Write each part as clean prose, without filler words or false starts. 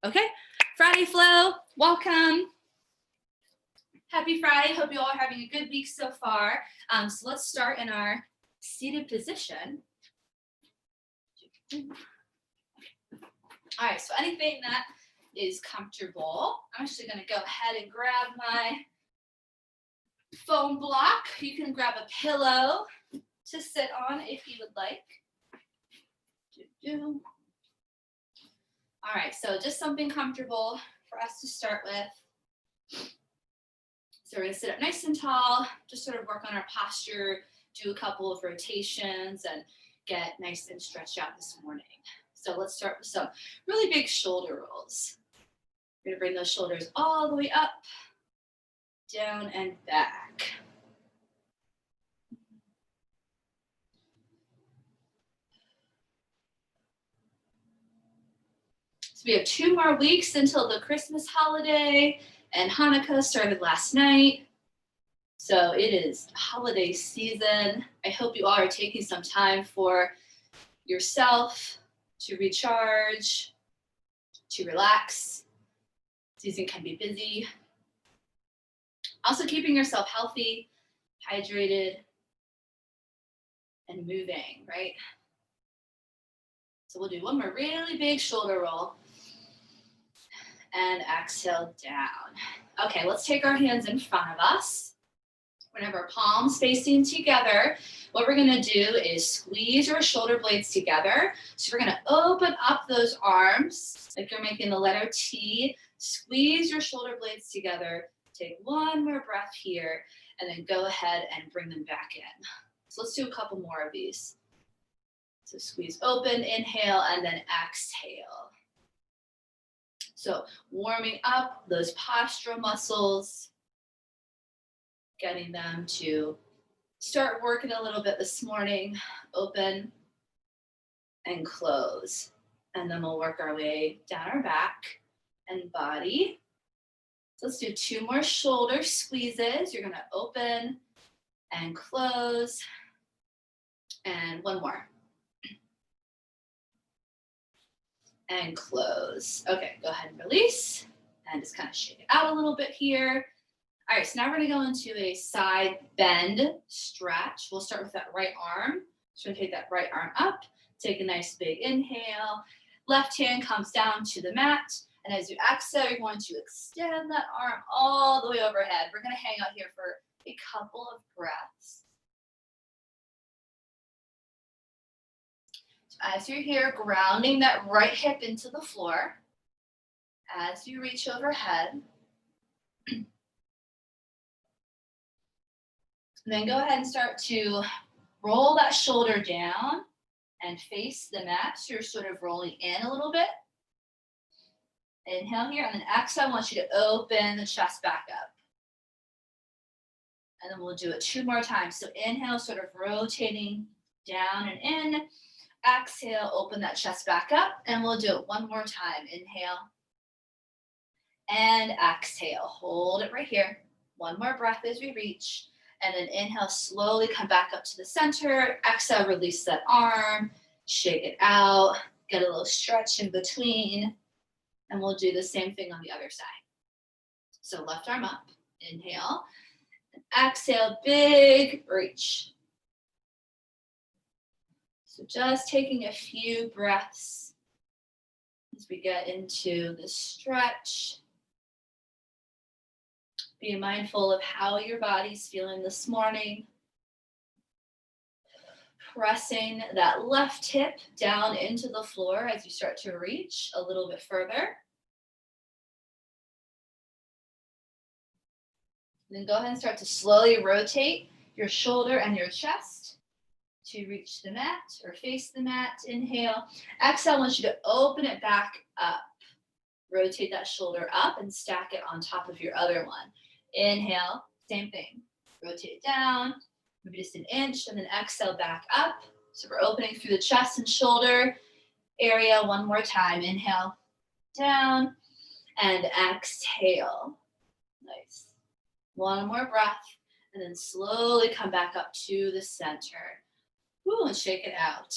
Okay, Friday flow, welcome. Happy Friday, hope you all are having a good week so far. So let's start in our seated position. All right, so anything that is comfortable, I'm actually gonna go ahead and grab my foam block. You can grab a pillow to sit on if you would like. All right, so just something comfortable for us to start with. So we're gonna sit up nice and tall, just sort of work on our posture, do a couple of rotations and get nice and stretched out this morning. So let's start with some really big shoulder rolls. We're gonna bring those shoulders all the way up, down and back. So we have 2 more weeks until the Christmas holiday, and Hanukkah started last night. So it is holiday season. I hope you all are taking some time for yourself to recharge, to relax. Season can be busy. Also keeping yourself healthy, hydrated, and moving, right? So we'll do one more really big shoulder roll. And exhale down. Okay, let's take our hands in front of us. We're gonna have our palms facing together. What we're gonna do is squeeze your shoulder blades together. So we're gonna open up those arms like you're making the letter T. Squeeze your shoulder blades together. Take one more breath here, and then go ahead and bring them back in. So let's do a couple more of these. So squeeze open, inhale, and then exhale. So warming up those postural muscles, getting them to start working a little bit this morning. Open and close. And then we'll work our way down our back and body. So let's do 2 more shoulder squeezes. You're gonna open and close. And one more. And close. Okay, go ahead and release and just kind of shake it out a little bit here. All right, so now we're gonna go into a side bend stretch. We'll start with that right arm. So we're gonna take that right arm up, take a nice big inhale. Left hand comes down to the mat. And as you exhale, you're going to extend that arm all the way overhead. We're gonna hang out here for a couple of breaths. As you're here, grounding that right hip into the floor. As you reach overhead. And then go ahead and start to roll that shoulder down and face the mat. So you're sort of rolling in a little bit. Inhale here, and then exhale, I want you to open the chest back up. And then we'll do it 2 more times. So inhale, sort of rotating down and in. Exhale, open that chest back up, and we'll do it 1 more time. Inhale and exhale. Hold it right here. 1 more breath as we reach, and then inhale, slowly come back up to the center. Exhale, release that arm, shake it out, get a little stretch in between, and we'll do the same thing on the other side. So left arm up, inhale, and exhale, big reach. So just taking a few breaths as we get into the stretch. Be mindful of how your body's feeling this morning. Pressing that left hip down into the floor as you start to reach a little bit further. And then go ahead and start to slowly rotate your shoulder and your chest to reach the mat or face the mat. Inhale. Exhale, I want you to open it back up. Rotate that shoulder up and stack it on top of your other one. Inhale, same thing. Rotate it down, maybe just an inch, and then exhale back up. So we're opening through the chest and shoulder area 1 more time. Inhale, down, and exhale. Nice. 1 more breath, and then slowly come back up to the center. Ooh, and shake it out.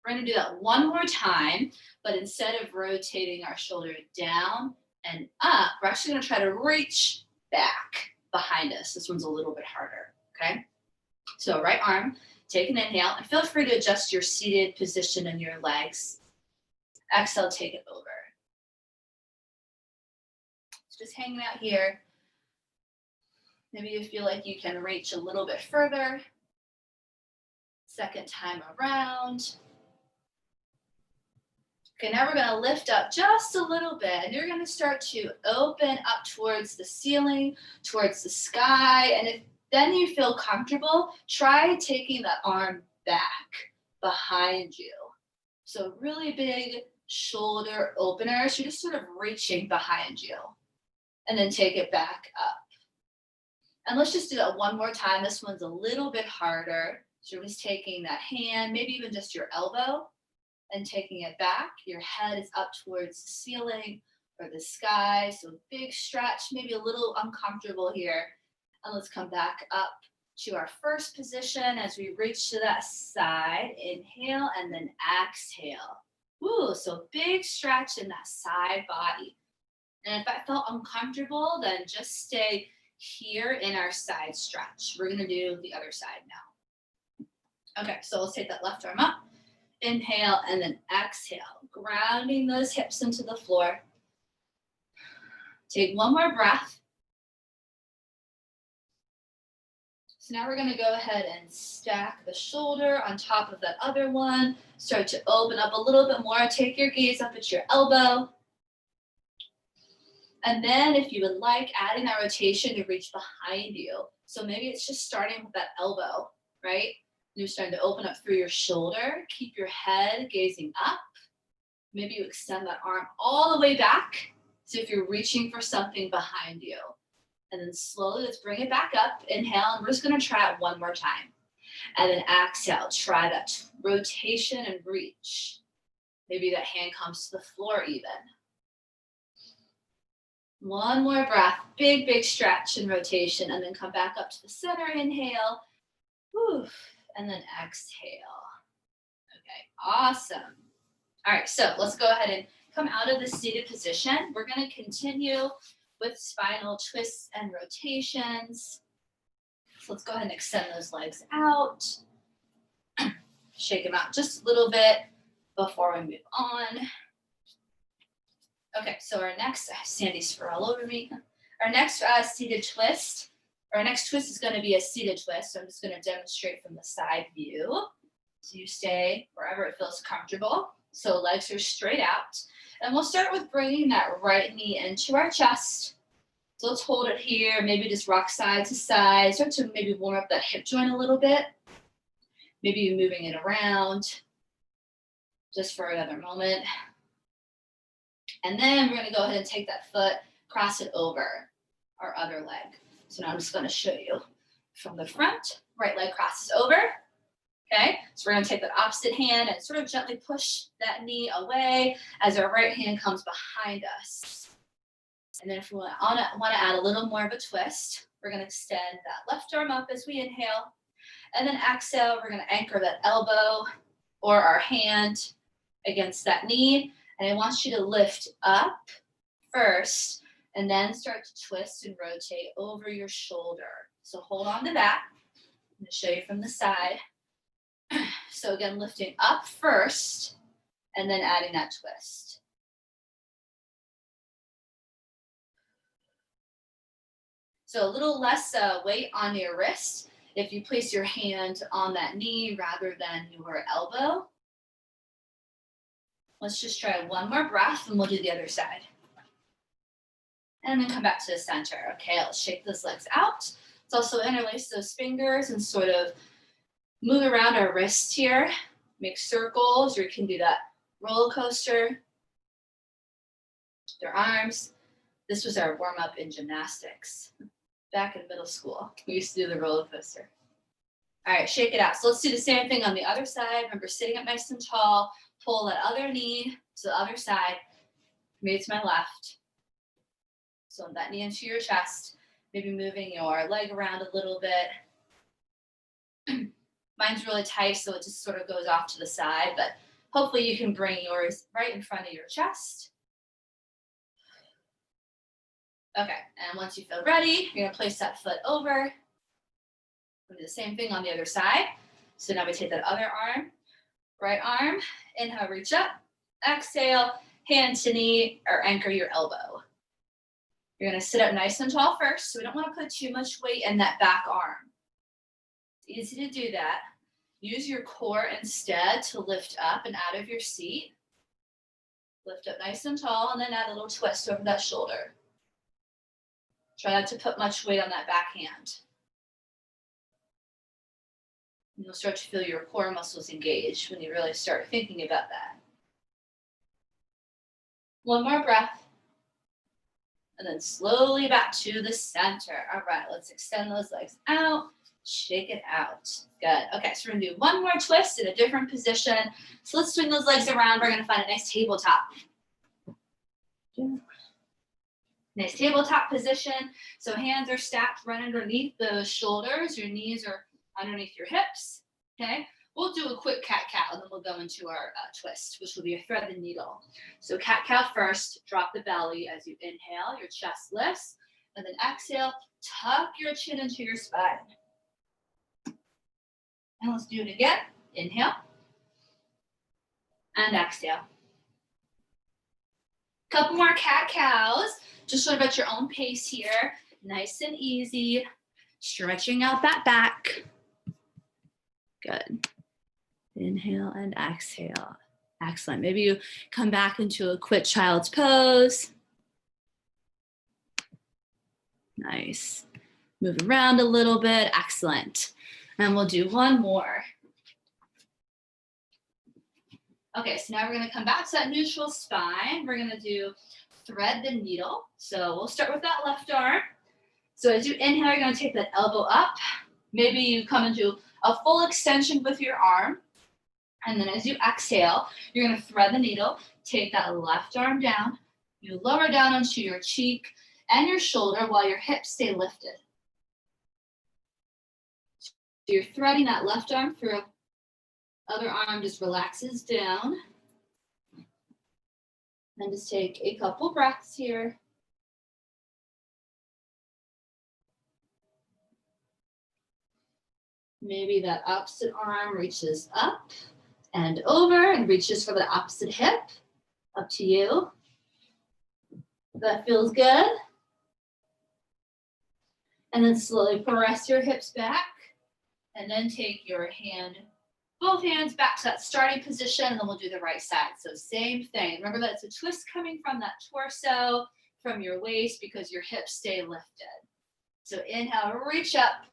We're going to do that one more time, but instead of rotating our shoulder down and up, we're actually going to try to reach back behind us. This one's a little bit harder, okay? So right arm, take an inhale, and feel free to adjust your seated position in your legs. Exhale, take it over. So just hanging out here. Maybe you feel like you can reach a little bit further. Second time around. Okay, now we're going to lift up just a little bit, and you're going to start to open up towards the ceiling, towards the sky, and if then you feel comfortable, try taking that arm back behind you. So really big shoulder opener, so you're just sort of reaching behind you, and then take it back up. And let's just do that one more time. This one's a little bit harder. So you're just taking that hand, maybe even just your elbow, and taking it back. Your head is up towards the ceiling or the sky. So big stretch, maybe a little uncomfortable here. And let's come back up to our first position as we reach to that side. Inhale and then exhale. Ooh, so big stretch in that side body. And if that felt uncomfortable, then just stay here in our side stretch. We're gonna do the other side now. Okay, so let's take that left arm up. Inhale and then exhale, grounding those hips into the floor. Take one more breath. So now we're going to go ahead and stack the shoulder on top of that other one. Start to open up a little bit more. Take your gaze up at your elbow. And then if you would like, adding that rotation to reach behind you. So maybe it's just starting with that elbow, right? You're starting to open up through your shoulder. Keep your head gazing up. Maybe you extend that arm all the way back. So if you're reaching for something behind you. And then slowly, let's bring it back up. Inhale, and we're just gonna try it one more time. And then exhale, try that rotation and reach. Maybe that hand comes to the floor even. One more breath, big, big stretch and rotation, and then come back up to the center, inhale. Whew. And then exhale. Okay, awesome. All right, so let's go ahead and come out of the seated position. We're going to continue with spinal twists and rotations. So let's go ahead and extend those legs out. Shake them out just a little bit before we move on. Okay, so our next, Sandy's fur all over me. Our next seated twist. Our next twist is going to be a seated twist. So I'm just going to demonstrate from the side view. So you stay wherever it feels comfortable. So legs are straight out. And we'll start with bringing that right knee into our chest. So let's hold it here. Maybe just rock side to side. Start to maybe warm up that hip joint a little bit. Maybe you're moving it around just for another moment. And then we're going to go ahead and take that foot, cross it over our other leg. So now I'm just going to show you from the front, right leg crosses over. Okay, so we're going to take that opposite hand and sort of gently push that knee away as our right hand comes behind us. And then if we want to add a little more of a twist, we're going to extend that left arm up as we inhale. And then exhale, we're going to anchor that elbow or our hand against that knee. And I want you to lift up first and then start to twist and rotate over your shoulder. So hold on to that. I'm going to show you from the side. So again, lifting up first and then adding that twist. So a little less weight on your wrist if you place your hand on that knee rather than your elbow. Let's just try one more breath and we'll do the other side. And then come back to the center. Okay, let's shake those legs out. Let's also interlace those fingers and sort of move around our wrists here. Make circles, or you can do that roller coaster. Their arms. This was our warm-up in gymnastics. Back in middle school, we used to do the roller coaster. All right, shake it out. So let's do the same thing on the other side. Remember, sitting up nice and tall. Pull that other knee to the other side. Maybe to my left. So that knee into your chest. Maybe moving your leg around a little bit. Mine's really tight, so it just sort of goes off to the side, but Hopefully you can bring yours right in front of your chest. Okay, and once you feel ready, you're gonna place that foot over. We'll do the same thing on the other side. So now we take that other arm, right arm, inhale, reach up, exhale, hand to knee or anchor your elbow. You're gonna sit up nice and tall first, so we don't wanna put too much weight in that back arm. It's easy to do that. Use your core instead to lift up and out of your seat. Lift up nice and tall and then add a little twist over that shoulder. Try not to put much weight on that back hand. You'll start to feel your core muscles engage when you really start thinking about that. One more breath. And then slowly back to the center. All right, let's extend those legs out. Shake it out. Good. Okay, so we're gonna do one more twist in a different position. So let's swing those legs around. We're gonna find a nice tabletop. Nice tabletop position. So hands are stacked right underneath the shoulders. Your knees are underneath your hips. Okay. We'll do a quick cat-cow and then we'll go into our twist, which will be a thread and needle. So cat-cow first, drop the belly as you inhale, your chest lifts, and then exhale, tuck your chin into your spine. And let's do it again. Inhale and exhale. Couple more cat-cows, just sort of at your own pace here. Nice and easy, stretching out that back. Good. Inhale and exhale. Excellent. Maybe you come back into a quick child's pose. Nice. Move around a little bit. Excellent. And we'll do one more. Okay, so now we're going to come back to that neutral spine. We're going to do thread the needle. So we'll start with that left arm. So as you inhale, you're going to take that elbow up. Maybe you come into a full extension with your arm. And then as you exhale, you're going to thread the needle, take that left arm down, you lower down onto your cheek and your shoulder while your hips stay lifted. So you're threading that left arm through, other arm just relaxes down. And just take a couple breaths here. Maybe that opposite arm reaches up and over and reaches for the opposite hip. Up to you. That feels good. And then slowly press your hips back. And then take your hand, both hands back to that starting position, and then we'll do the right side. So same thing. Remember that it's a twist coming from that torso, from your waist, because your hips stay lifted. So inhale, reach up.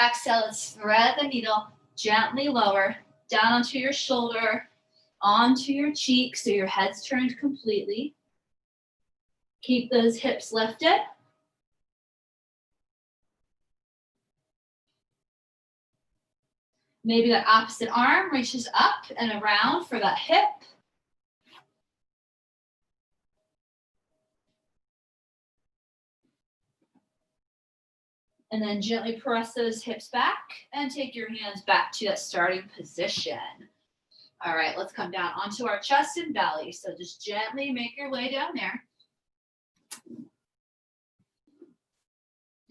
Exhale, let's thread the needle, gently lower, down onto your shoulder, onto your cheek, so your head's turned completely. Keep those hips lifted. Maybe that opposite arm reaches up and around for that hip. And then gently press those hips back and take your hands back to that starting position. All right, let's come down onto our chest and belly. So just gently make your way down there.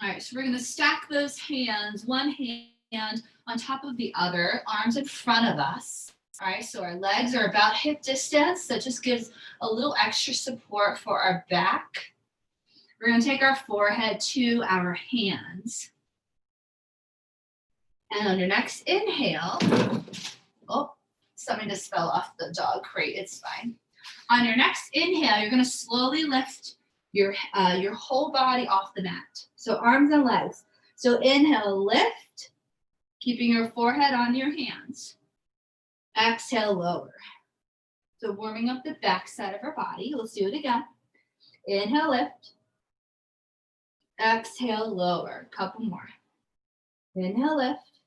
All right, so we're gonna stack those hands, one hand on top of the other, arms in front of us. All right, so our legs are about hip distance. That just gives a little extra support for our back. We're going to take our forehead to our hands. And on your next inhale, oh, something just fell off the dog crate, it's fine. On your next inhale, you're going to slowly lift your whole body off the mat. So arms and legs. So inhale, lift, keeping your forehead on your hands. Exhale, lower. So warming up the back side of our body. Let's do it again. Inhale, lift. Exhale, lower. Couple more. Inhale, lift.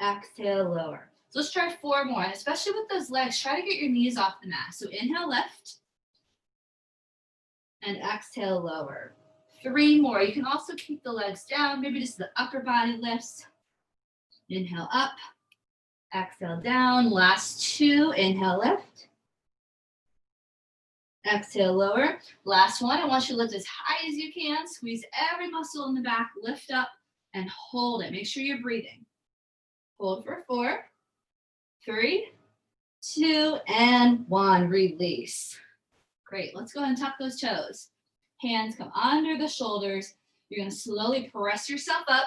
Exhale, lower. So let's try 4 more. And especially with those legs, try to get your knees off the mat. So inhale, lift. And exhale, lower. 3 more. You can also keep the legs down. Maybe just the upper body lifts. Inhale, up. Exhale down, last two, inhale, lift. Exhale, lower. Last one, I want you to lift as high as you can. Squeeze every muscle in the back, lift up and hold it. Make sure you're breathing. Hold for 4, 3, 2, and 1. Release. Great, let's go ahead and tuck those toes. Hands come under the shoulders. You're gonna slowly press yourself up.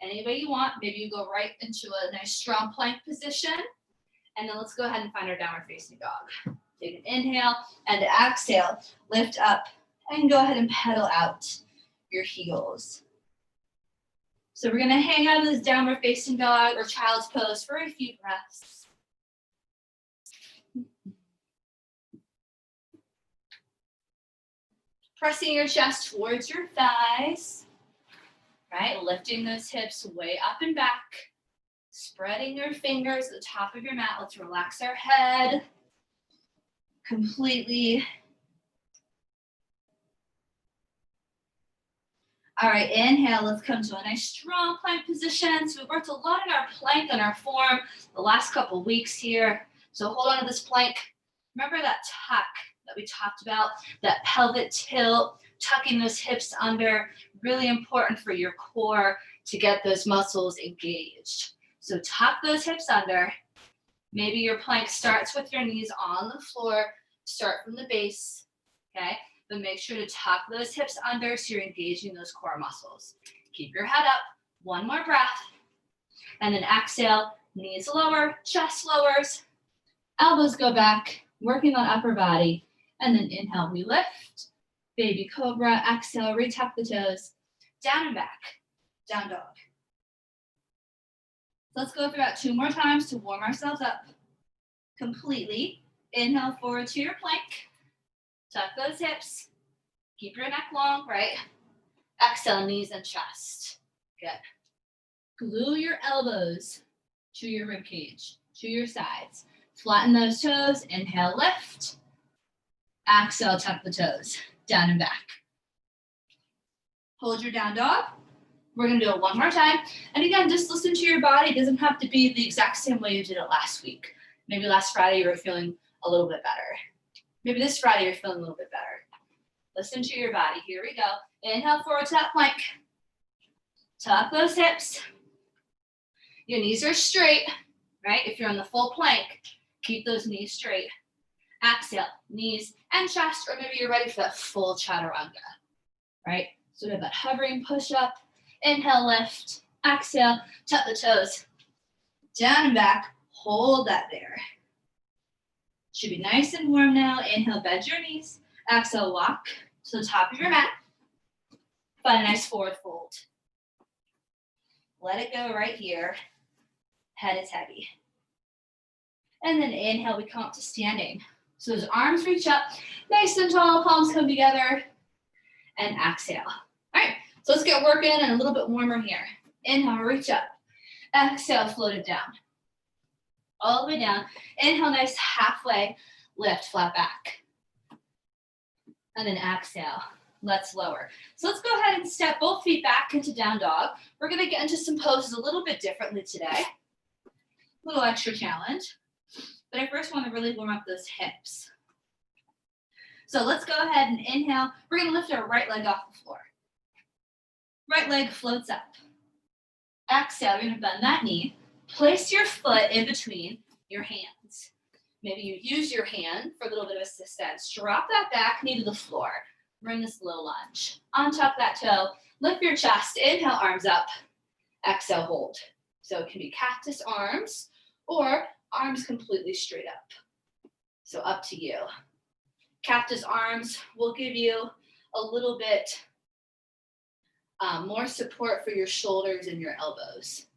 Any way you want. Maybe you go right into a nice strong plank position. And then let's go ahead and find our downward facing dog. Take an inhale and exhale. Lift up and go ahead and pedal out your heels. So we're gonna hang out of this downward facing dog or child's pose for a few breaths. Pressing your chest towards your thighs. Right, lifting those hips way up and back. Spreading your fingers at the top of your mat. Let's relax our head completely. All right, inhale, let's come to a nice strong plank position. So we worked a lot on our plank and our form the last couple weeks here. So hold on to this plank. Remember that tuck that we talked about, that pelvic tilt, tucking those hips under, really important for your core to get those muscles engaged. So tuck those hips under. Maybe your plank starts with your knees on the floor. Start from the base, okay? But make sure to tuck those hips under so you're engaging those core muscles. Keep your head up. One more breath. And then exhale, knees lower, chest lowers, elbows go back, working on upper body. And then inhale, we lift. Baby cobra, exhale, retuck the toes, down and back, down dog. So let's go through that 2 more times to warm ourselves up completely. Inhale forward to your plank, tuck those hips, keep your neck long, right? Exhale, knees and chest, good. Glue your elbows to your rib cage, to your sides. Flatten those toes, inhale, lift. Exhale, tuck the toes, down and back. Hold your down dog. We're gonna do it 1 more time. And again, just listen to your body. It doesn't have to be the exact same way you did it last week. Maybe last Friday you were feeling a little bit better. Maybe this Friday you're feeling a little bit better. Listen to your body. Here we go. Inhale forward to that plank. Tuck those hips. Your knees are straight, right? If you're on the full plank, keep those knees straight. Exhale, knees and chest, or maybe you're ready for that full chaturanga, right? So we have that hovering push up. Inhale, lift. Exhale, tuck the toes. Down and back. Hold that there. Should be nice and warm now. Inhale, bend your knees. Exhale, walk to the top of your mat. Find a nice forward fold. Let it go right here. Head is heavy. And then inhale, we come up to standing. So those arms reach up, nice and tall, palms come together, and exhale. All right, so let's get working and a little bit warmer here. Inhale, reach up. Exhale, float it down. All the way down. Inhale, nice halfway lift, flat back. And then exhale, let's lower. So let's go ahead and step both feet back into down dog. We're gonna get into some poses a little bit differently today. A little extra challenge. But I first want to really warm up those hips. So let's go ahead and inhale. We're going to lift our right leg off the floor. Right leg floats up. Exhale, you're going to bend that knee. Place your foot in between your hands. Maybe you use your hand for a little bit of assistance. Drop that back knee to the floor. We're in this low lunge. Untuck that toe. Lift your chest. Inhale, arms up. Exhale, hold. So it can be cactus arms or arms completely straight up. So up to you. Cactus arms will give you a little bit more support for your shoulders and your elbows.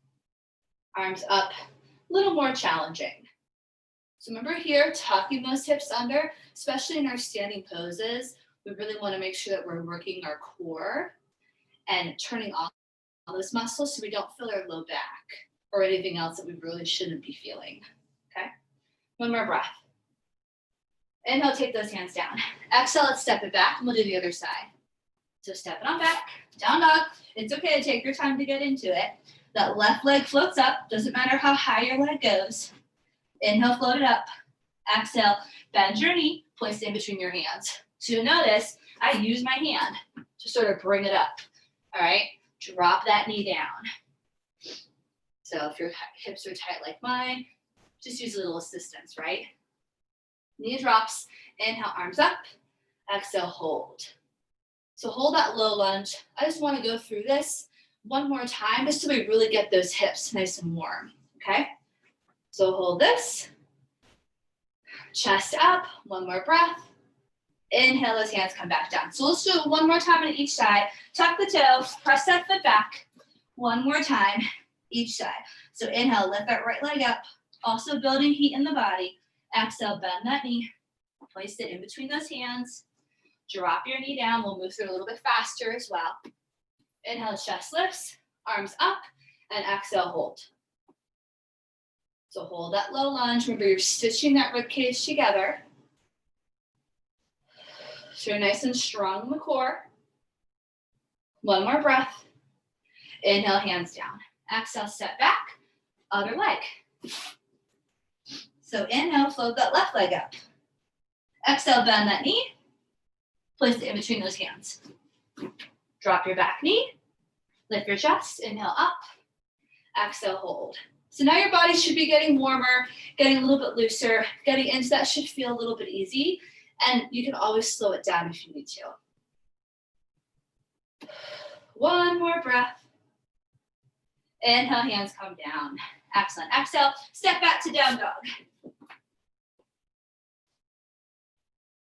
Arms up, a little more challenging. So remember here, tucking those hips under, especially in our standing poses, we really want to make sure that we're working our core and turning off those muscles so we don't feel our low back or anything else that we really shouldn't be feeling. Okay, 1 more breath. Inhale, take those hands down. Exhale, let's step it back and we'll do the other side. So step it on back, down dog. It's okay to take your time to get into it. That left leg floats up. Doesn't matter how high your leg goes. Inhale, float it up. Exhale, bend your knee, place it in between your hands. So you'll notice I use my hand to sort of bring it up. All right, drop that knee down. So if your hips are tight like mine, just use a little assistance, right? Knee drops, inhale, arms up, exhale, hold. So hold that low lunge. I just want to go through this one more time just so we really get those hips nice and warm, okay? So hold this, chest up, one more breath. Inhale, those hands come back down. So let's do it one more time on each side. Tuck the toe, press that foot back. One more time, each side. So inhale, lift that right leg up. Also building heat in the body. Exhale, bend that knee. Place it in between those hands. Drop your knee down. We'll move through a little bit faster as well. Inhale, chest lifts, arms up, and exhale, hold. So hold that low lunge. Remember, you're stitching that rib cage together. So you're nice and strong in the core. One more breath. Inhale, hands down. Exhale, step back. Other leg. So inhale, float that left leg up. Exhale, bend that knee. Place it in between those hands. Drop your back knee. Lift your chest. Inhale, up. Exhale, hold. So now your body should be getting warmer, getting a little bit looser. Getting into that should feel a little bit easy. And you can always slow it down if you need to. One more breath. Inhale, hands come down. Excellent. Exhale, step back to down dog.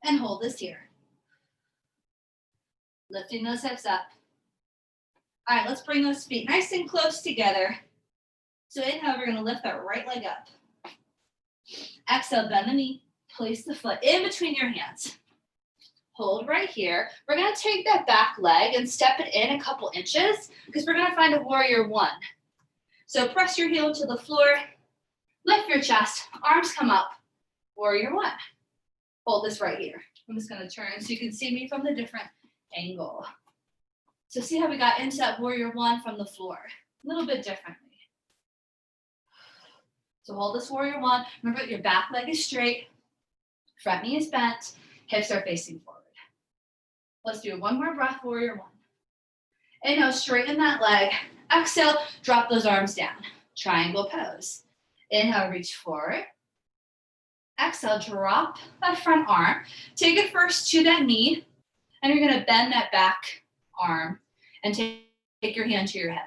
And hold this here. Lifting those hips up. All right, let's bring those feet nice and close together. So inhale, we're gonna lift that right leg up. Exhale, bend the knee. Place the foot in between your hands. Hold right here. We're gonna take that back leg and step it in a couple inches because we're gonna find a warrior one. So press your heel to the floor, lift your chest, arms come up, warrior one. Hold this right here. I'm just gonna turn so you can see me from the different angle. So see how we got into that warrior one from the floor, a little bit differently. So hold this warrior one. Remember that your back leg is straight, front knee is bent, hips are facing forward. Let's do one more breath, warrior one. Inhale, straighten that leg. Exhale, drop those arms down. Triangle pose. Inhale, reach forward. Exhale, drop that front arm. Take it first to that knee, and you're gonna bend that back arm and take your hand to your hip,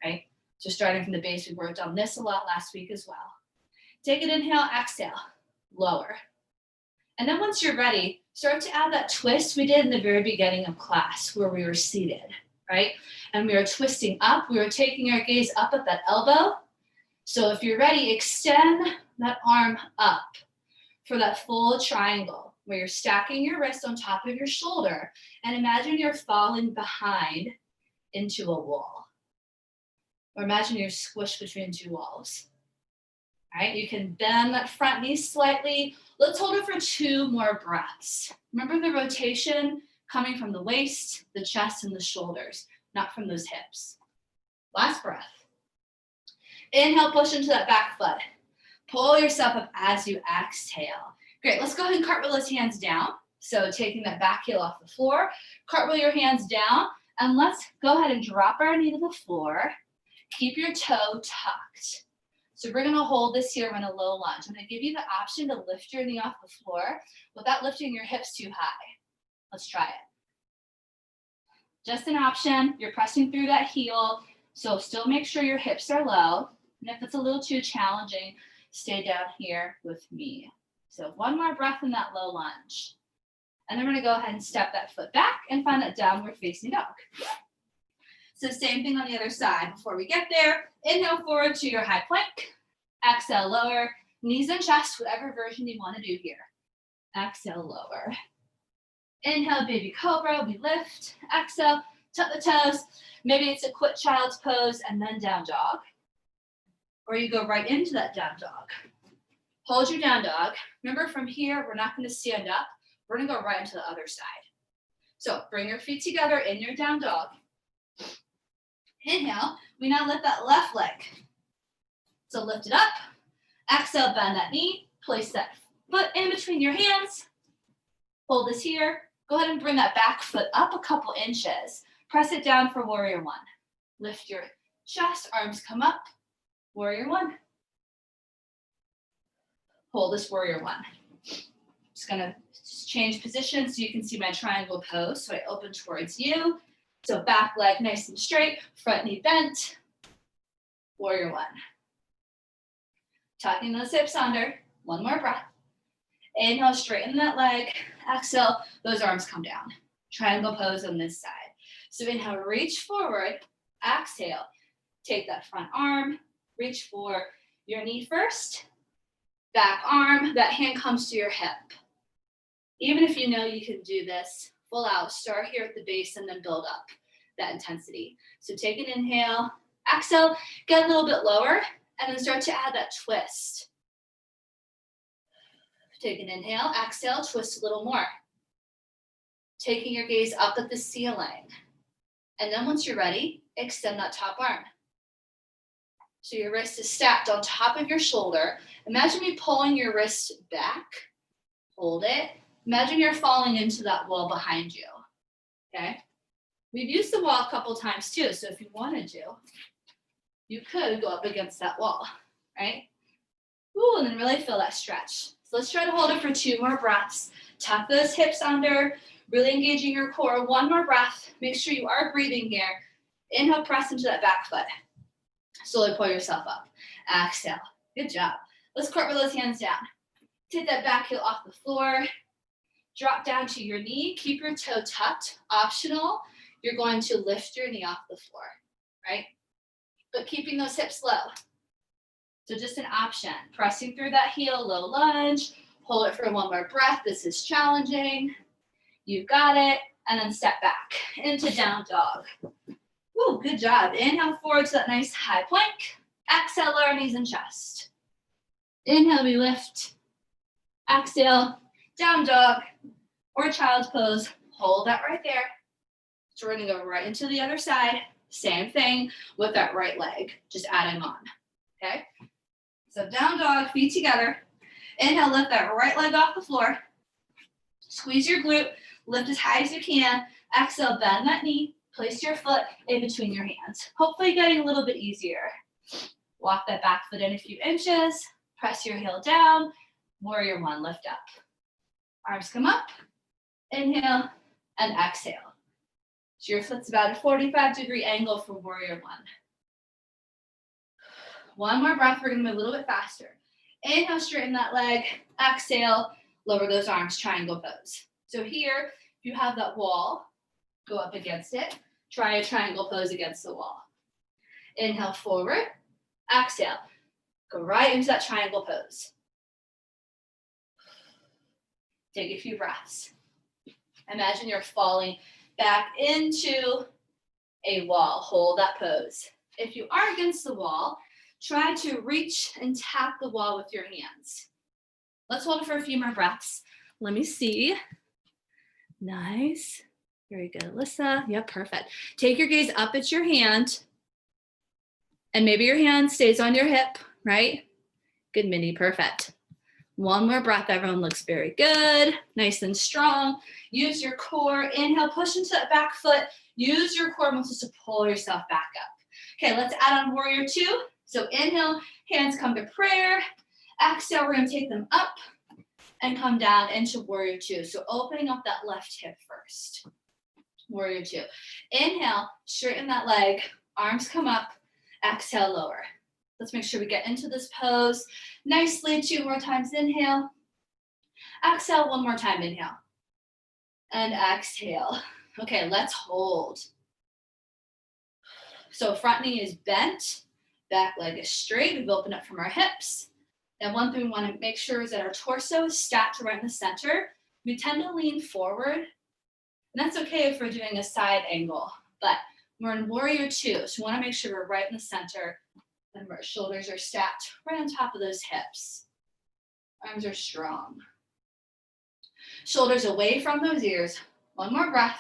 right? So starting from the base, we worked on this a lot last week as well. Take an inhale, exhale, lower. And then once you're ready, start to add that twist we did in the very beginning of class where we were seated, right? And we were twisting up. We were taking our gaze up at that elbow. So if you're ready, extend that arm up for that full triangle where you're stacking your wrist on top of your shoulder and imagine you're falling behind into a wall. Or imagine you're squished between two walls. All right, you can bend that front knee slightly. Let's hold it for 2 more breaths. Remember the rotation coming from the waist, the chest, and the shoulders, not from those hips. Last breath. Inhale, push into that back foot. Pull yourself up as you exhale. Great, let's go ahead and cartwheel those hands down. So taking that back heel off the floor, cartwheel your hands down, and let's go ahead and drop our knee to the floor. Keep your toe tucked. So we're gonna hold this here in a low lunge. I'm gonna give you the option to lift your knee off the floor without lifting your hips too high. Let's try it. Just an option, you're pressing through that heel, so still make sure your hips are low. And if it's a little too challenging, stay down here with me. So one more breath in that low lunge. And then we're gonna go ahead and step that foot back and find that downward facing dog. So same thing on the other side. Before we get there, inhale forward to your high plank. Exhale, lower, knees and chest, whatever version you wanna do here. Exhale, lower. Inhale, baby cobra, we lift. Exhale, tuck the toes. Maybe it's a quit child's pose and then down dog. Or you go right into that down dog. Hold your down dog. Remember from here, we're not gonna stand up. We're gonna go right into the other side. So bring your feet together in your down dog. Inhale, We now lift that left leg. So lift it up. Exhale, bend that knee. Place that foot in between your hands. Hold this here. Go ahead and bring that back foot up a couple inches. Press it down for warrior one. Lift your chest, arms come up. Warrior one. Hold this warrior one. Just gonna change position so you can see my triangle pose. So I open towards you. So back leg nice and straight, front knee bent. Warrior one. Tucking those hips under. One more breath. Inhale, straighten that leg. Exhale, those arms come down. Triangle pose on this side. So inhale, reach forward. Exhale, take that front arm. Reach for your knee first. Back arm, that hand comes to your hip. Even if you know you can do this, full out, start here at the base and then build up that intensity. So take an inhale, exhale, get a little bit lower, and then start to add that twist. Take an inhale, exhale, twist a little more. Taking your gaze up at the ceiling. And then once you're ready, extend that top arm. So your wrist is stacked on top of your shoulder. Imagine me pulling your wrist back. Hold it. Imagine you're falling into that wall behind you. Okay? We've used the wall a couple times too, so if you wanted to, you could go up against that wall, right? Ooh, and then really feel that stretch. So let's try to hold it for 2 more breaths. Tuck those hips under, really engaging your core. 1 more breath. Make sure you are breathing here. Inhale, press into that back foot. Slowly pull yourself up. Exhale. Good job. Let's cartwheel those hands down. Take that back heel off the floor. Drop down to your knee. Keep your toe tucked. Optional, you're going to lift your knee off the floor, right? But keeping those hips low. So just an option. Pressing through that heel, low lunge. Hold it for 1 more breath. This is challenging. You got it. And then step back into down dog. Woo, good job. Inhale forward to that nice high plank. Exhale, lower knees and chest. Inhale, we lift. Exhale, down dog or child's pose. Hold that right there. So we're gonna go right into the other side. Same thing with that right leg, just adding on, okay? So down dog, feet together. Inhale, lift that right leg off the floor. Squeeze your glute, lift as high as you can. Exhale, bend that knee. Place your foot in between your hands. Hopefully getting a little bit easier. Walk that back foot in a few inches. Press your heel down. Warrior one, lift up. Arms come up. Inhale and exhale. So your foot's about a 45-degree angle for warrior one. 1 more breath. We're going to move a little bit faster. Inhale, straighten that leg. Exhale, lower those arms, triangle pose. So here, if you have that wall, go up against it. Try a triangle pose against the wall. Inhale forward. Exhale. Go right into that triangle pose. Take a few breaths. Imagine you're falling back into a wall. Hold that pose. If you are against the wall, try to reach and tap the wall with your hands. Let's hold it for a few more breaths. Let me see. Nice. Very good, Alyssa. Yep, perfect. Take your gaze up at your hand. And maybe your hand stays on your hip, right? Good, Mindy, perfect. 1 more breath, everyone looks very good. Nice and strong. Use your core. Inhale, push into that back foot. Use your core muscles to pull yourself back up. Okay, let's add on warrior two. So inhale, hands come to prayer. Exhale, we're gonna take them up and come down into warrior two. So opening up that left hip first. Warrior two. Inhale, straighten that leg, arms come up, exhale, lower. Let's make sure we get into this pose nicely. 2 more times, inhale. Exhale, 1 more time, inhale. And exhale. Okay, let's hold. So front knee is bent, back leg is straight. We've opened up from our hips. And one thing we want to make sure is that our torso is stacked right in the center. We tend to lean forward. And that's okay if we're doing a side angle, but we're in warrior two. So we want to make sure we're right in the center and our shoulders are stacked right on top of those hips. Arms are strong. Shoulders away from those ears. 1 more breath.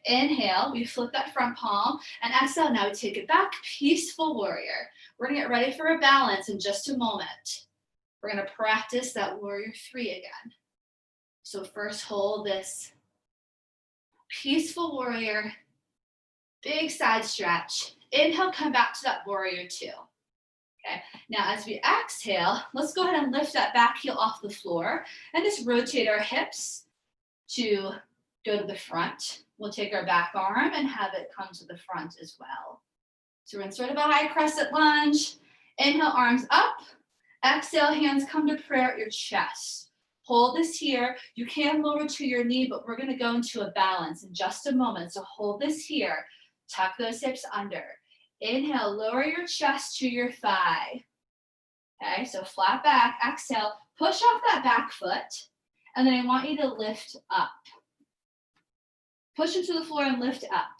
Inhale, we flip that front palm, and exhale, now we take it back, peaceful warrior. We're gonna get ready for a balance in just a moment. We're gonna practice that warrior 3 again. So first hold this peaceful warrior, big side stretch. Inhale, come back to that warrior 2. Okay, now as we exhale, let's go ahead and lift that back heel off the floor and just rotate our hips to go to the front. We'll take our back arm and have it come to the front as well. So we're in sort of a high crescent lunge. Inhale, arms up. Exhale, hands come to prayer at your chest. Hold this here. You can lower to your knee, but we're going to go into a balance in just a moment. So hold this here. Tuck those hips under. Inhale, lower your chest to your thigh. Okay, so flat back. Exhale, push off that back foot. And then I want you to lift up. Push into the floor and lift up.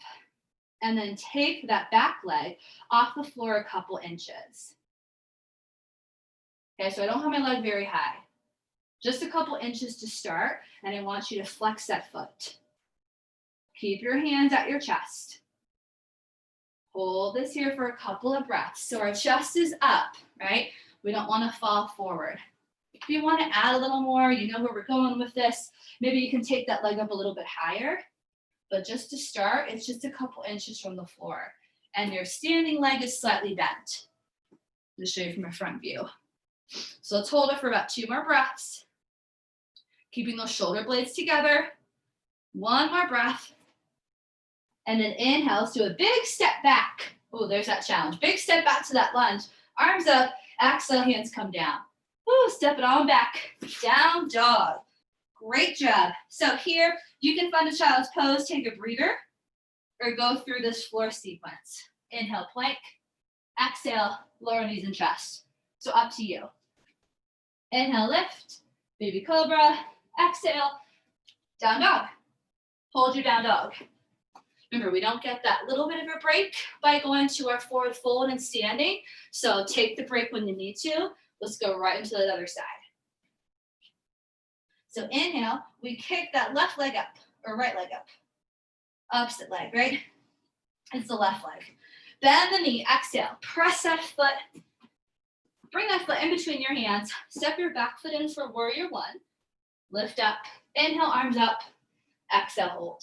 And then take that back leg off the floor a couple inches. Okay, so I don't have my leg very high. Just a couple inches to start, and I want you to flex that foot. Keep your hands at your chest. Hold this here for a couple of breaths. So our chest is up, right? We don't want to fall forward. If you want to add a little more, you know where we're going with this. Maybe you can take that leg up a little bit higher. But just to start, it's just a couple inches from the floor. And your standing leg is slightly bent. I'll show you from a front view. So let's hold it for about 2 more breaths. Keeping those shoulder blades together. 1 more breath. And then inhale, let's do a big step back. Oh, there's that challenge. Big step back to that lunge. Arms up, exhale, hands come down. Woo, step it on back. Down dog. Great job. So here, you can find a child's pose, take a breather, or go through this floor sequence. Inhale, plank. Exhale, lower knees and chest. So up to you. Inhale, lift. Baby cobra. Exhale, down dog. Hold your down dog. Remember, we don't get that little bit of a break by going to our forward fold and standing. So take the break when you need to. Let's go right into the other side. So inhale, we kick that left leg up, or right leg up. Opposite leg, right? It's the left leg. Bend the knee, exhale. Press that foot. Bring that foot in between your hands. Step your back foot in for warrior 1. Lift up. Inhale, arms up. Exhale, hold.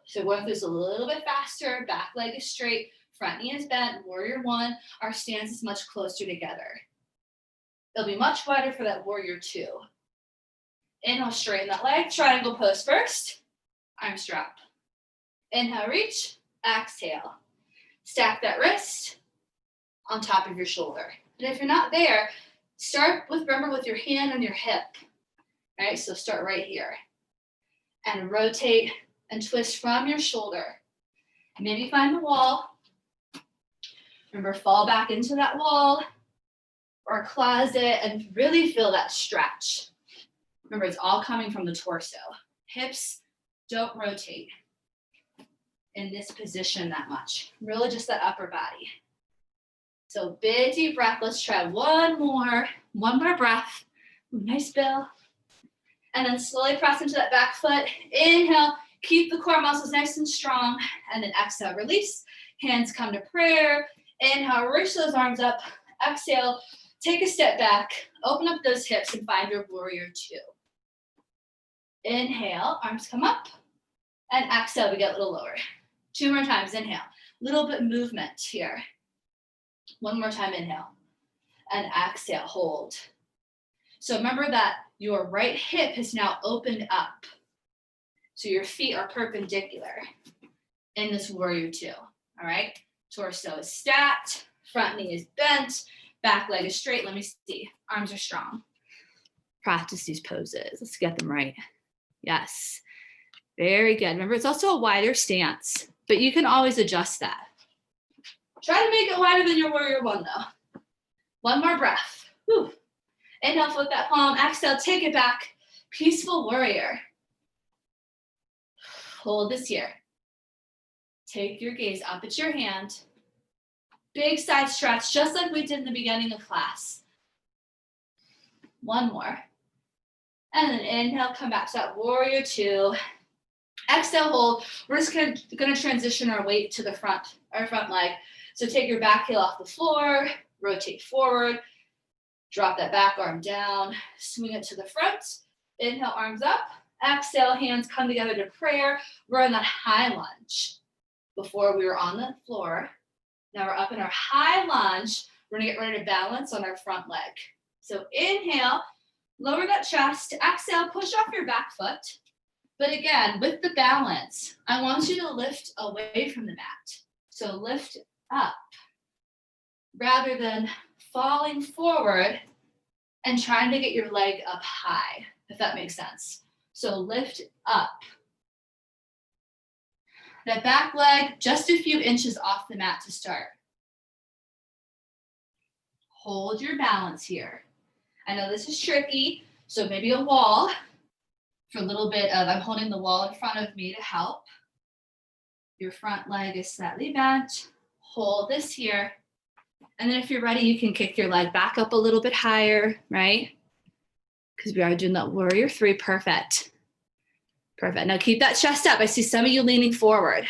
So going through this a little bit faster. Back leg is straight. Front knee is bent. Warrior 1. Our stance is much closer together. It'll be much wider for that warrior 2. Inhale, straighten that leg. Triangle pose first. Arms drop. Inhale, reach. Exhale. Stack that wrist on top of your shoulder. And if you're not there, start with, remember, with your hand on your hip. All right, so start right here. And rotate and twist from your shoulder. Maybe find the wall. Remember, fall back into that wall or closet and really feel that stretch. Remember, it's all coming from the torso. Hips don't rotate in this position that much. Really just that upper body. So big deep breath. Let's try one more breath. Ooh, nice Bill. And then slowly press into that back foot. Inhale, keep the core muscles nice and strong. And then exhale, release. Hands come to prayer. Inhale, reach those arms up. Exhale, take a step back. Open up those hips and find your warrior 2. Inhale, arms come up. And exhale, we get a little lower. 2 more times, inhale. Little bit movement here. 1 more time, inhale. And exhale, hold. So remember that your right hip is now opened up. So your feet are perpendicular in this warrior 2, all right? Torso is stacked, front knee is bent, back leg is straight. Let me see, arms are strong. Practice these poses, let's get them right. Yes, very good. Remember, it's also a wider stance, but you can always adjust that. Try to make it wider than your warrior 1 though. 1 more breath. Whew. Inhale, flip that palm. Exhale, take it back. Peaceful warrior. Hold this here. Take your gaze up at your hand. Big side stretch, just like we did in the beginning of class. 1 more. And then inhale, come back to that warrior 2. Exhale, hold. We're just gonna transition our weight to the front leg. So take your back heel off the floor, rotate forward, drop that back arm down, swing it to the front. Inhale, arms up. Exhale, hands come together to prayer. We're in that high lunge. Before we were on the floor. Now we're up in our high lunge. We're gonna get ready to balance on our front leg. So inhale, lower that chest. Exhale, push off your back foot. But again, with the balance, I want you to lift away from the mat. So lift up rather than falling forward and trying to get your leg up high, if that makes sense. So lift up. That back leg, just a few inches off the mat to start. Hold your balance here. I know this is tricky, so maybe a wall for a little bit of, I'm holding the wall in front of me to help. Your front leg is slightly bent. Hold this here. And then if you're ready, you can kick your leg back up a little bit higher, right? Because we are doing that warrior 3, perfect. Perfect, now keep that chest up. I see some of you leaning forward.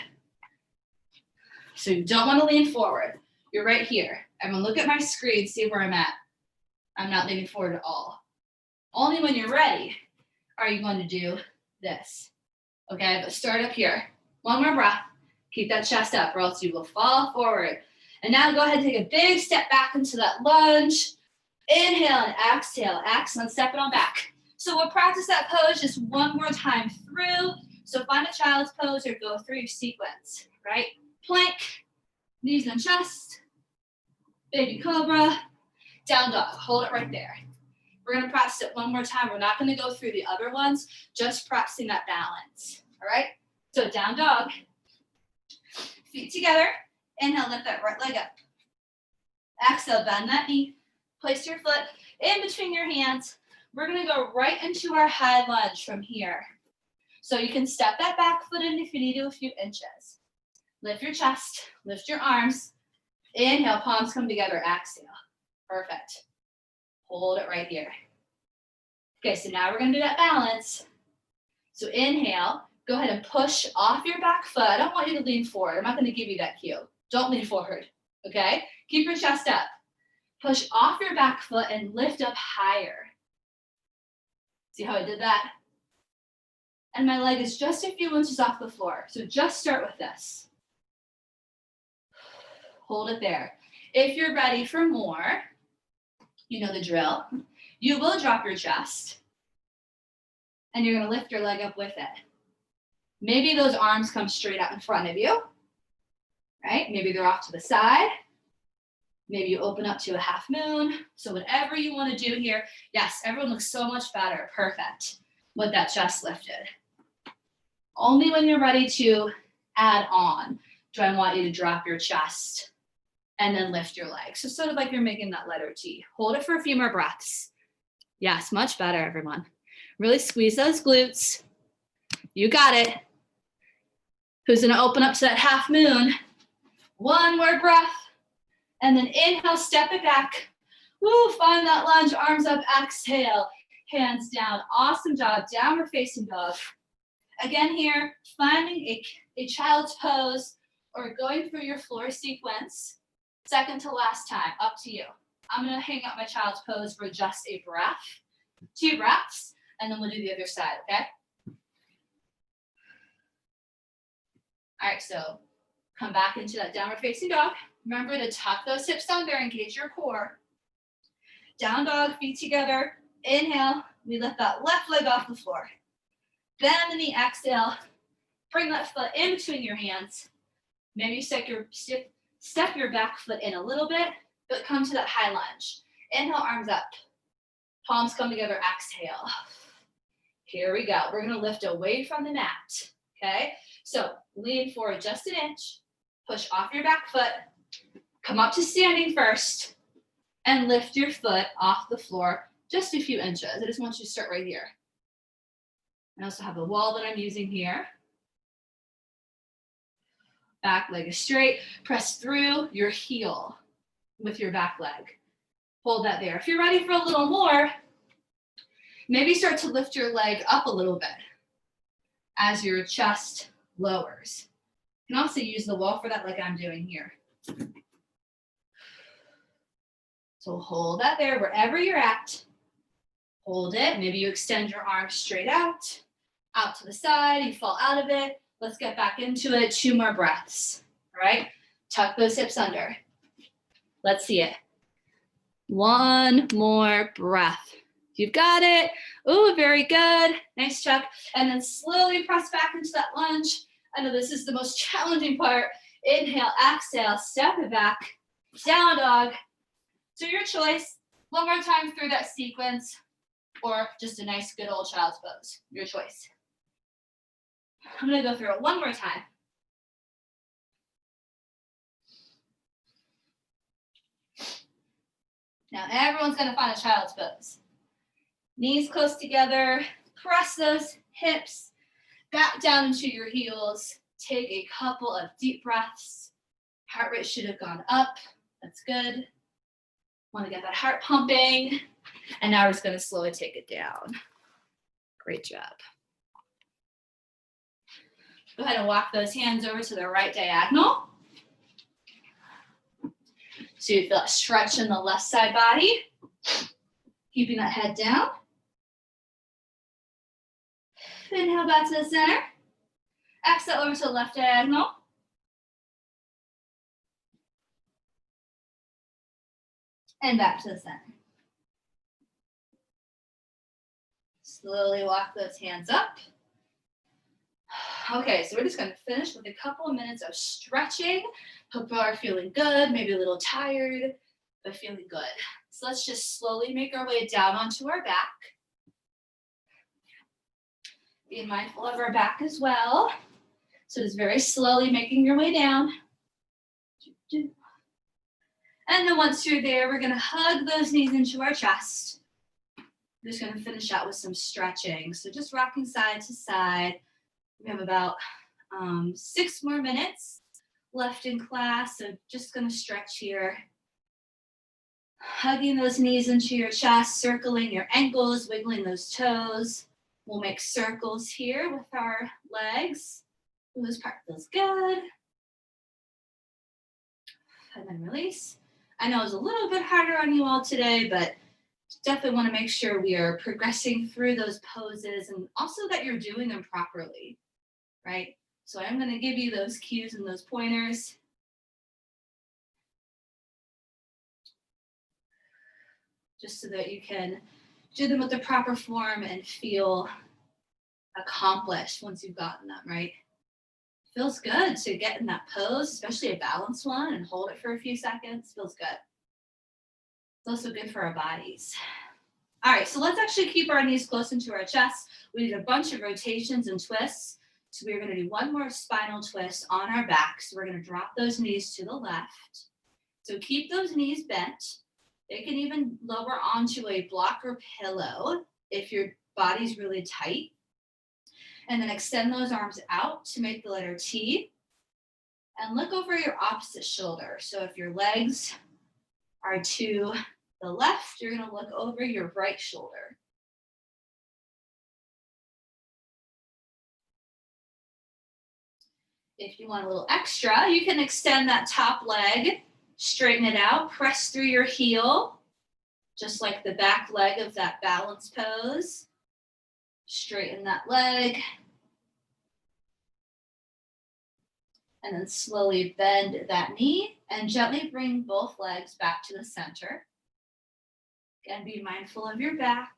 So you don't wanna lean forward. You're right here. Everyone look at my screen, see where I'm at. I'm not leaning forward at all. Only when you're ready are you going to do this. Okay, but start up here. One more breath. Keep that chest up or else you will fall forward. And now go ahead and take a big step back into that lunge. Inhale and exhale. Excellent, step it on back. So we'll practice that pose just one more time through. So find a child's pose or go through your sequence, right? Plank, knees and chest, baby cobra, down dog. Hold it right there. We're gonna practice it one more time. We're not gonna go through the other ones, just practicing that balance, all right? So down dog, feet together. Inhale, lift that right leg up. Exhale, bend that knee. Place your foot in between your hands. We're gonna go right into our high lunge from here. So you can step that back foot in if you need to, a few inches. Lift your chest, lift your arms. Inhale, palms come together, exhale. Perfect. Hold it right here. Okay, so now we're gonna do that balance. So inhale, go ahead and push off your back foot. I don't want you to lean forward. I'm not gonna give you that cue. Don't lean forward, okay? Keep your chest up. Push off your back foot and lift up higher. See how I did that? And my leg is just a few inches off the floor. So just start with this. Hold it there. If you're ready for more, you know the drill. You will drop your chest and you're gonna lift your leg up with it. Maybe those arms come straight out in front of you, right? Maybe they're off to the side. Maybe you open up to a half moon. So whatever you want to do here, yes, everyone looks so much better, perfect, with that chest lifted. Only when you're ready to add on do I want you to drop your chest and then lift your leg. So sort of like you're making that letter T. Hold it for a few more breaths. Yes, much better, everyone. Really squeeze those glutes. You got it. Who's gonna open up to that half moon? One more breath. And then inhale, step it back. Woo, find that lunge, arms up, exhale, hands down. Awesome job, downward facing dog. Again here, finding a child's pose or going through your floor sequence. Second to last time, up to you. I'm gonna hang out my child's pose for just a breath, 2 breaths, and then we'll do the other side, okay? All right, so come back into that downward facing dog. Remember to tuck those hips down there, engage your core. Down dog, feet together. Inhale, we lift that left leg off the floor. Bend the knee, exhale. Bring that foot in between your hands. Maybe step your back foot in a little bit, but come to that high lunge. Inhale, arms up. Palms come together, exhale. Here we go. We're gonna lift away from the mat, okay? So lean forward just an inch, push off your back foot, come up to standing first, and lift your foot off the floor just a few inches. I just want you to start right here. I also have the wall that I'm using here. Back leg is straight. Press through your heel with your back leg. Hold that there. If you're ready for a little more, maybe start to lift your leg up a little bit. as your chest lowers. You can also use the wall for that like I'm doing here. So hold that there wherever you're at. Hold it. Maybe you extend your arms straight out to the side. You fall out of it. Let's get back into it. 2 more breaths. All right. Tuck those hips under. Let's see it. 1 more breath. You've got it. Oh, very good. Nice, Chuck. And then slowly press back into that lunge. I know this is the most challenging part. Inhale, exhale, step it back. Down dog. So your choice. 1 more time through that sequence, or just a nice good old child's pose. Your choice. I'm going to go through it 1 more time. Now everyone's going to find a child's pose. Knees close together. Press those hips back down into your heels. Take a couple of deep breaths. Heart rate should have gone up. That's good. Want to get that heart pumping. And now we're just going to slowly take it down. Great job. Go ahead and walk those hands over to the right diagonal. So you feel a stretch in the left side body. Keeping that head down. Inhale back to the center. Exhale over to the left diagonal. And back to the center. Slowly walk those hands up. Okay, so we're just going to finish with a couple of minutes of stretching. Hope you are feeling good, maybe a little tired, but feeling good. So let's just slowly make our way down onto our back. Being mindful of our back as well. So just very slowly making your way down. And then once you're there, we're going to hug those knees into our chest. We're just going to finish out with some stretching. So just rocking side to side. We have about 6 more minutes left in class. So just going to stretch here. Hugging those knees into your chest, circling your ankles, wiggling those toes. We'll make circles here with our legs. This part feels good. And then release. I know it's a little bit harder on you all today, but definitely want to make sure we are progressing through those poses and also that you're doing them properly, right? So I'm going to give you those cues and those pointers. Just so that you can do them with the proper form and feel accomplished once you've gotten them, right? Feels good to get in that pose, especially a balanced one, and hold it for a few seconds. Feels good. It's also good for our bodies. All right, so let's actually keep our knees close into our chest. We did a bunch of rotations and twists. So we're going to do 1 more spinal twist on our back. So we're going to drop those knees to the left. So keep those knees bent. They can even lower onto a block or pillow if your body's really tight. And then extend those arms out to make the letter T. And look over your opposite shoulder. So if your legs are to the left, you're going to look over your right shoulder. If you want a little extra, you can extend that top leg, straighten it out, press through your heel, just like the back leg of that balance pose. Straighten that leg. And then slowly bend that knee and gently bring both legs back to the center. Again, be mindful of your back.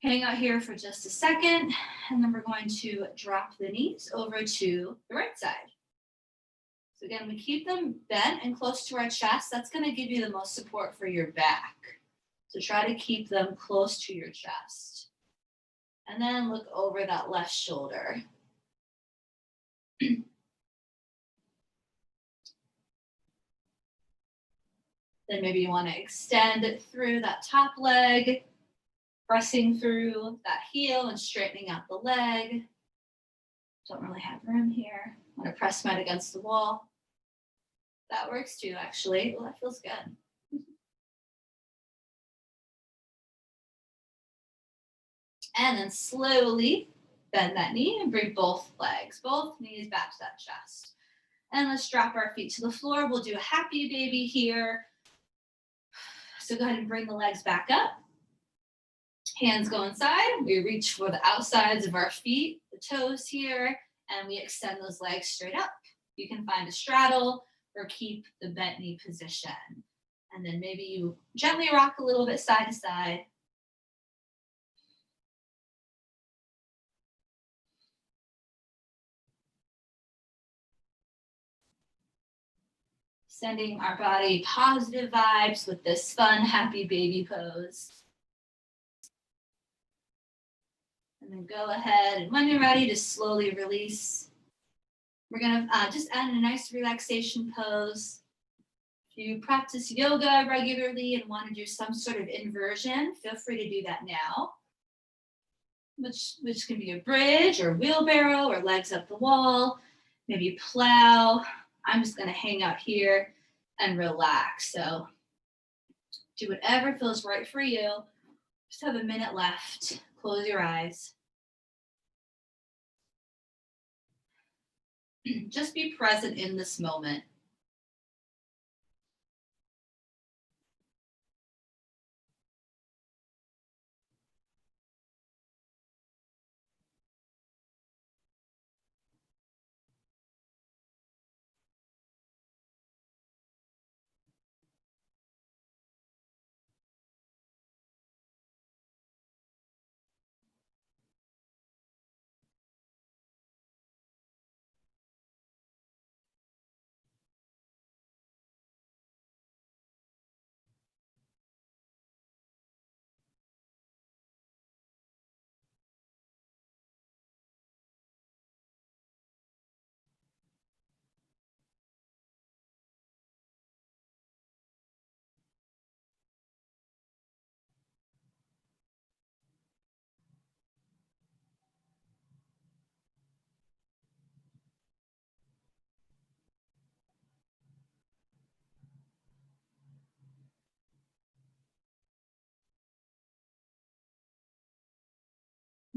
Hang out here for just a second, and then we're going to drop the knees over to the right side. So again, we keep them bent and close to our chest. That's going to give you the most support for your back. So try to keep them close to your chest. And then look over that left shoulder. Then maybe you want to extend through that top leg, pressing through that heel and straightening out the leg. Don't really have room here. Want to press mat against the wall. That works too, actually. Well, that feels good. And then slowly Bend that knee and bring both legs, both knees back to that chest. And let's drop our feet to the floor. We'll do a happy baby here. So go ahead and bring the legs back up. Hands go inside. We reach for the outsides of our feet, the toes here, and we extend those legs straight up. You can find a straddle or keep the bent knee position. And then maybe you gently rock a little bit side to side. Sending our body positive vibes with this fun, happy baby pose. And then go ahead, and when you're ready, to slowly release. We're gonna just add in a nice relaxation pose. If you practice yoga regularly and want to do some sort of inversion, feel free to do that now. Which can be a bridge or wheelbarrow or legs up the wall, maybe plow. I'm just gonna hang out here and relax. So do whatever feels right for you. Just have a minute left. Close your eyes. Just be present in this moment.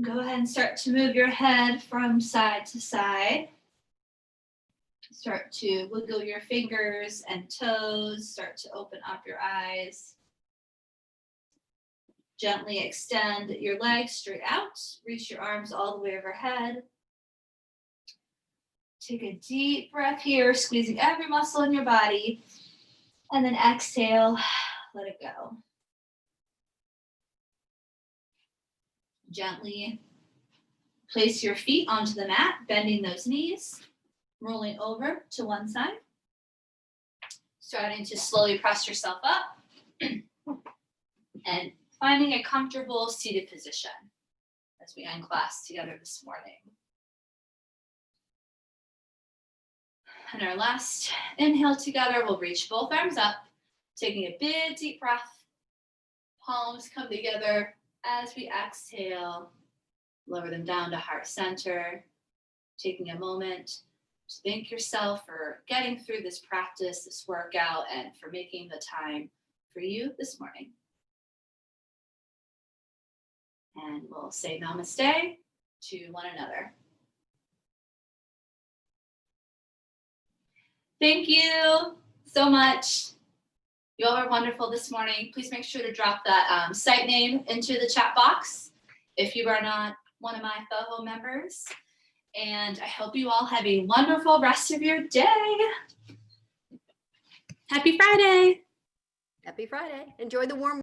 Go ahead and start to move your head from side to side. Start to wiggle your fingers and toes. Start to open up your eyes. Gently extend your legs straight out. Reach your arms all the way overhead. Take a deep breath here, squeezing every muscle in your body. And then exhale, let it go. Gently place your feet onto the mat, bending those knees, rolling over to one side. Starting to slowly press yourself up and finding a comfortable seated position as we end class together this morning. And our last inhale together, we'll reach both arms up, taking a big deep breath. Palms come together as we exhale. Lower them down to heart center. Taking a moment to thank yourself for getting through this practice, this workout, and for making the time for you this morning. And we'll say namaste to one another. Thank you so much. You all are wonderful this morning. Please make sure to drop that site name into the chat box if you are not one of my fellow members. And I hope you all have a wonderful rest of your day. Happy Friday. Happy Friday. Enjoy the warm